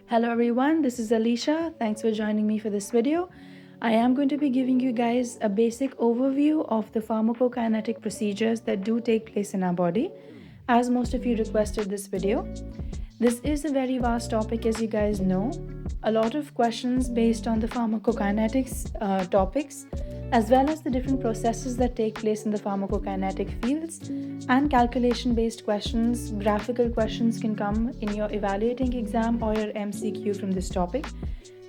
Hello everyone, this is Alicia. Thanks for joining me for this video. I am going to be giving you guys a basic overview of the pharmacokinetic procedures that do take place in our body, as most of you requested this video. This is a very vast topic, as you guys know. A lot of questions based on the pharmacokinetics topics, as well as the different processes that take place in the pharmacokinetic fields, and calculation based questions, graphical questions can come in your evaluating exam or your MCQ from this topic.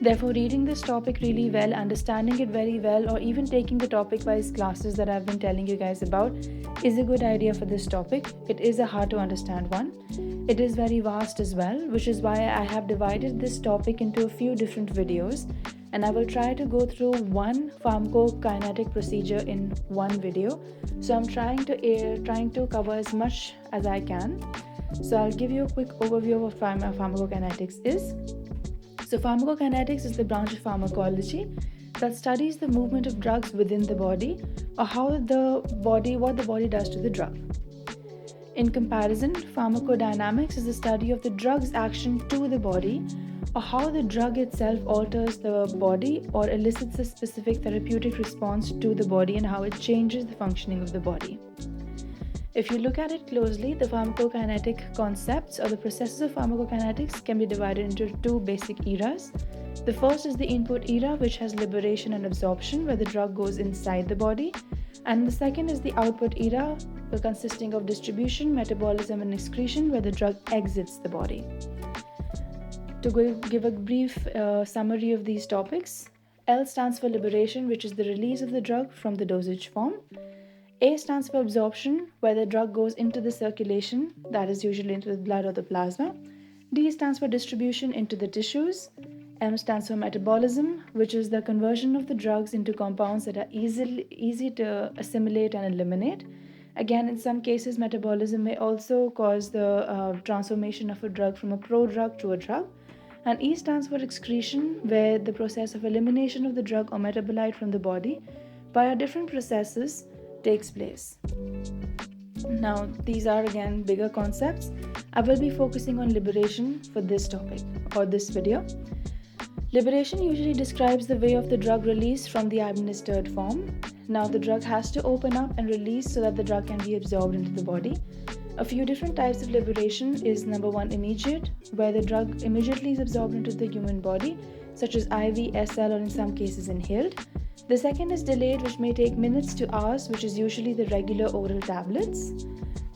Therefore, reading this topic really well, understanding it very well, or even taking the topic wise classes that I've been telling you guys about is a good idea for this topic. It is a hard to understand one. It is very vast as well, which is why I have divided this topic into a few different videos, and I will try to go through one pharmacokinetic procedure in one video. So I'm trying to cover as much as I can. So I'll give you a quick overview of what pharmacokinetics is. So pharmacokinetics is the branch of pharmacology that studies the movement of drugs within the body, or what the body does to the drug. In comparison, pharmacodynamics is the study of the drug's action to the body, or how the drug itself alters the body or elicits a specific therapeutic response to the body and how it changes the functioning of the body. If you look at it closely, the pharmacokinetic concepts or the processes of pharmacokinetics can be divided into two basic eras. The first is the input era, which has liberation and absorption, where the drug goes inside the body. And the second is the output era, consisting of distribution, metabolism, and excretion, where the drug exits the body. To give a brief summary of these topics, L stands for liberation, which is the release of the drug from the dosage form. A stands for absorption, where the drug goes into the circulation, that is usually into the blood or the plasma. D stands for distribution into the tissues. M stands for metabolism, which is the conversion of the drugs into compounds that are easy to assimilate and eliminate. Again, in some cases, metabolism may also cause the transformation of a drug from a prodrug to a drug. And E stands for excretion, where the process of elimination of the drug or metabolite from the body via different processes takes place. Now, these are again bigger concepts. I will be focusing on liberation for this topic or this video. Liberation usually describes the way of the drug release from the administered form. Now, the drug has to open up and release so that the drug can be absorbed into the body. A few different types of liberation is number one, immediate, where the drug immediately is absorbed into the human body, such as IV, SL, or in some cases inhaled. The second is delayed, which may take minutes to hours, which is usually the regular oral tablets.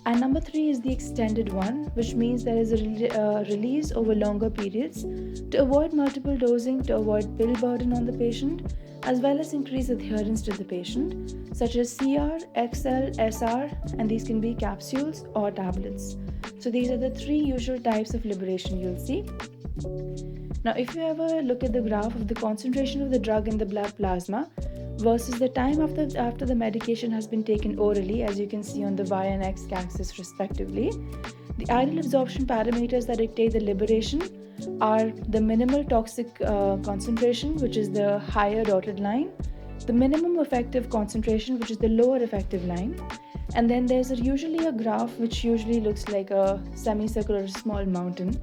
And number three is the extended one, which means there is a release over longer periods to avoid multiple dosing, to avoid pill burden on the patient, as well as increase adherence to the patient, such as CR, XL, SR, and these can be capsules or tablets. So these are the three usual types of liberation you'll see. Now, if you ever look at the graph of the concentration of the drug in the blood plasma versus the time after the medication has been taken orally, as you can see on the Y and X axis respectively, the ideal absorption parameters that dictate the liberation are the minimal toxic concentration, which is the higher dotted line, the minimum effective concentration, which is the lower effective line, and then there's usually a graph which usually looks like a semicircular small mountain,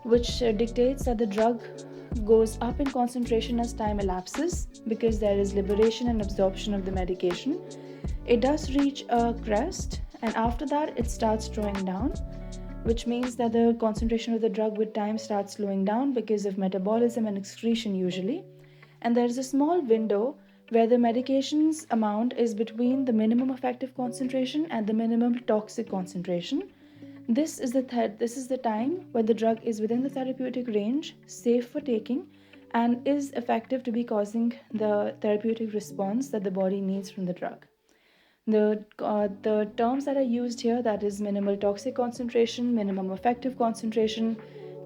which dictates that the drug goes up in concentration as time elapses because there is liberation and absorption of the medication. It does reach a crest, and after that it starts slowing down, which means that the concentration of the drug with time starts slowing down because of metabolism and excretion usually. And there is a small window where the medication's amount is between the minimum effective concentration and the minimum toxic concentration. This is the time where the drug is within the therapeutic range, safe for taking, and is effective to be causing the therapeutic response that the body needs from the drug. The terms that are used here, that is minimal toxic concentration, minimum effective concentration,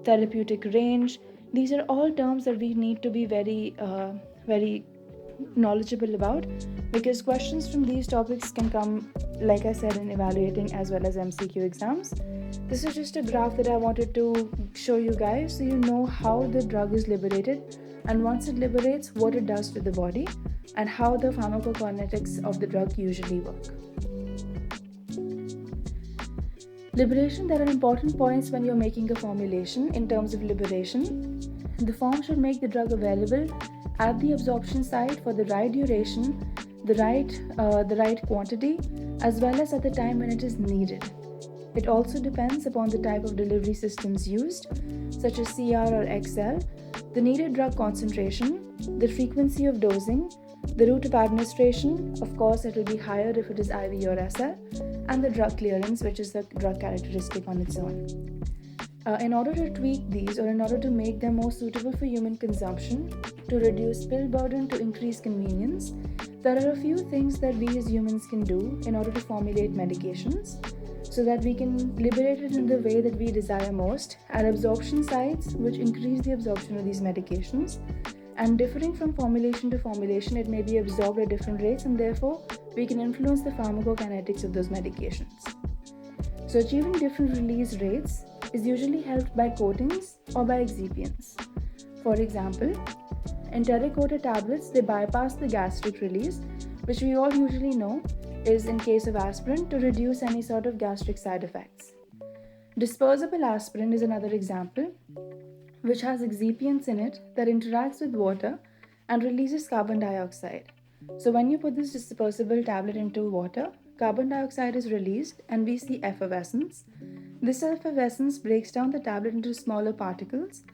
therapeutic range, these are all terms that we need to be very knowledgeable about, because questions from these topics can come, like I said, in evaluating as well as MCQ exams. This is just a graph that I wanted to show you guys so you know how the drug is liberated, and once it liberates, what it does to the body and how the pharmacokinetics of the drug usually work. Liberation, there are important points when you're making a formulation in terms of liberation. The form should make the drug available at the absorption site for the right duration, the right quantity, as well as at the time when it is needed. It also depends upon the type of delivery systems used, such as CR or XL, the needed drug concentration, the frequency of dosing, the route of administration. Of course, it will be higher if it is IV or SL, and the drug clearance, which is the drug characteristic on its own. In order to tweak these, or in order to make them more suitable for human consumption, to reduce pill burden, to increase convenience, there are a few things that we as humans can do in order to formulate medications so that we can liberate it in the way that we desire most at absorption sites, which increase the absorption of these medications. And differing from formulation to formulation, it may be absorbed at different rates, and therefore we can influence the pharmacokinetics of those medications. So achieving different release rates is usually helped by coatings or by excipients. For example, enteric-coated tablets, they bypass the gastric release, which we all usually know is in case of aspirin, to reduce any sort of gastric side effects. Dispersible aspirin is another example, which has excipients in it that interacts with water and releases carbon dioxide. So when you put this dispersible tablet into water, carbon dioxide is released and we see effervescence. This effervescence breaks down the tablet into smaller particles,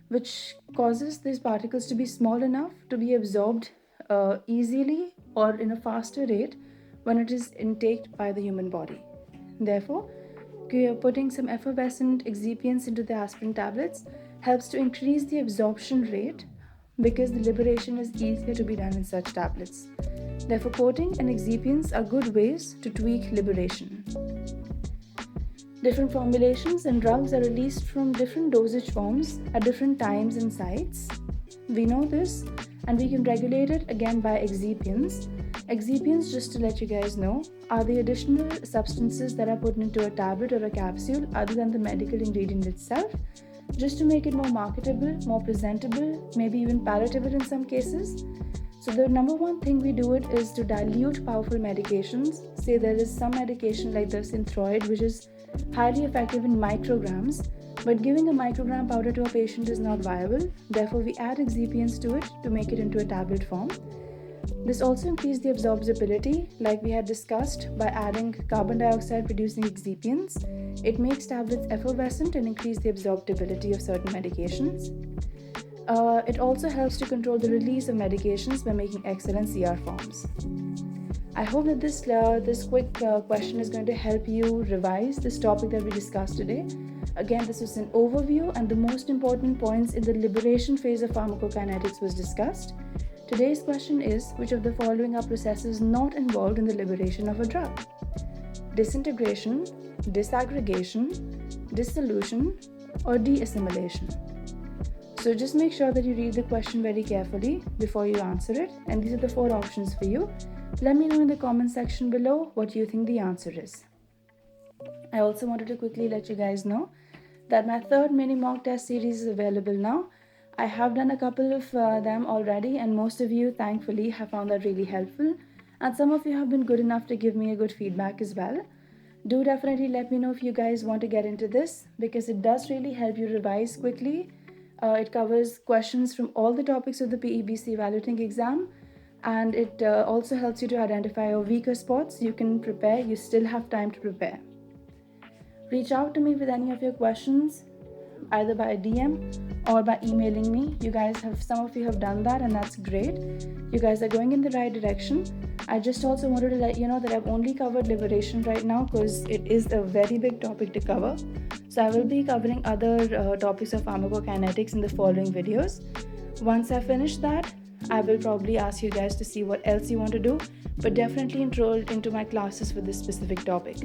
which causes these particles to be small enough to be absorbed easily or in a faster rate when it is intaked by the human body. Therefore, putting some effervescent excipients into the aspirin tablets helps to increase the absorption rate because the liberation is easier to be done in such tablets. Therefore, coating and excipients are good ways to tweak liberation. Different formulations and drugs are released from different dosage forms at different times and sites. We know this, and we can regulate it again by excipients. Excipients, just to let you guys know, are the additional substances that are put into a tablet or a capsule other than the medical ingredient itself, just to make it more marketable, more presentable, maybe even palatable in some cases. So the number one thing we do it is to dilute powerful medications. Say there is some medication like the Synthroid, which is highly effective in micrograms, but giving a microgram powder to a patient is not viable. Therefore, we add excipients to it to make it into a tablet form. This also increases the absorbability, like we had discussed, by adding carbon dioxide producing excipients. It makes tablets effervescent and increase the absorbability of certain medications. It also helps to control the release of medications by making XL and CR forms. I hope that this quick question is going to help you revise this topic that we discussed today. Again, this was an overview, and the most important points in the liberation phase of pharmacokinetics was discussed. Today's question is, which of the following are processes not involved in the liberation of a drug? Disintegration, disaggregation, dissolution, or deassimilation? So just make sure that you read the question very carefully before you answer it, and these are the 4 options for you. Let me know in the comment section below what you think the answer is. I also wanted to quickly let you guys know that my 3rd mini mock test series is available now. I have done a couple of them already, and most of you, thankfully, have found that really helpful. And some of you have been good enough to give me a good feedback as well. Do definitely let me know if you guys want to get into this, because it does really help you revise quickly. It covers questions from all the topics of the PEBC evaluating exam, and it also helps you to identify your weaker spots. You can prepare, you still have time to prepare. Reach out to me with any of your questions, either by a DM or by emailing me. Some of you have done that, and that's great. You guys are going in the right direction. I just also wanted to let you know that I've only covered liberation right now because it is a very big topic to cover. So I will be covering other topics of pharmacokinetics in the following videos. Once I finish that, I will probably ask you guys to see what else you want to do, but definitely enroll into my classes for this specific topic.